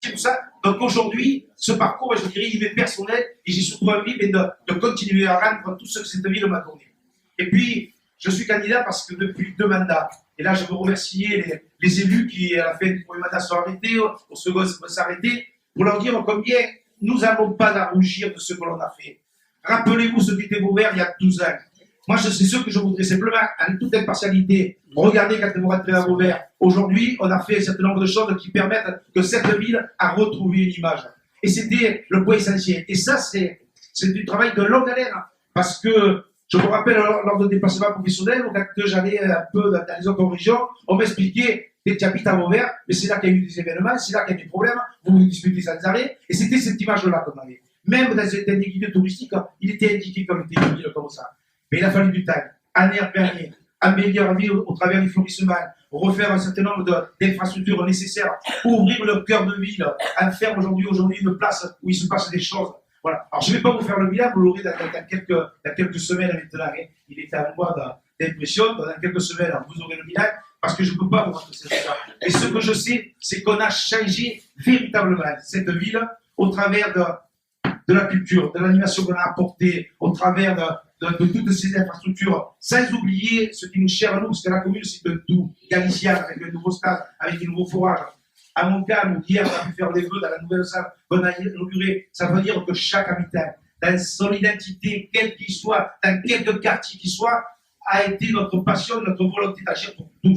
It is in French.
C'est pour ça. Donc aujourd'hui, ce parcours, je dirais, il est personnel et j'ai surtout envie de continuer à rendre tout ce que cette ville m'a donné. Et puis, je suis candidat parce que depuis 2 mandats, et là je veux remercier les élus qui, à la fin du premier mandat, sont arrêtés, au second vont s'arrêter, pour leur dire combien nous n'avons pas à rougir de ce que l'on a fait. Rappelez-vous ce qui était Vauvert il y a 12 ans. Moi, c'est ce que je voudrais simplement, en toute impartialité, regardez quand vous rentrez à Vauvert. Aujourd'hui, on a fait un certain nombre de choses qui permettent que cette ville a retrouvé une image. Et c'était le point essentiel. Et ça, c'est du travail de longue haleine. Parce que, je me rappelle, lors de déplacements professionnels, quand j'allais un peu dans les autres régions, on m'expliquait, tu habites à Vauvert, mais c'est là qu'il y a eu des événements, c'est là qu'il y a des problèmes, vous vous disputez sans arrêt. Et c'était cette image-là qu'on avait. Même dans des guides touristiques, il était indiqué comme était une ville comme ça. Mais il a fallu du temps, année après année, améliorer la ville au travers du florissement, refaire un certain nombre d'infrastructures nécessaires pour ouvrir le cœur de ville, en faire aujourd'hui une place où il se passe des choses. Voilà. Alors je ne vais pas vous faire le bilan, vous l'aurez dans quelques semaines maintenant. Hein. Il est à moi d'impression, dans quelques semaines, vous aurez le bilan, parce que je ne peux pas vous raconter ça. Et ce que je sais, c'est qu'on a changé véritablement cette ville au travers de la culture, de l'animation qu'on a apportée, au travers de toutes ces infrastructures, sans oublier ce qui nous cher à nous, parce que la commune, c'est de tout. Galicien, avec le nouveau stade, avec les nouveaux forages. À Montcalm, hier, on a pu faire les vœux dans la nouvelle salle qu'on a inaugurée. Ça veut dire que chaque habitant, dans son identité, quel qu'il soit, dans quelque quartier qu'il soit, a été notre passion, notre volonté d'agir pour tous.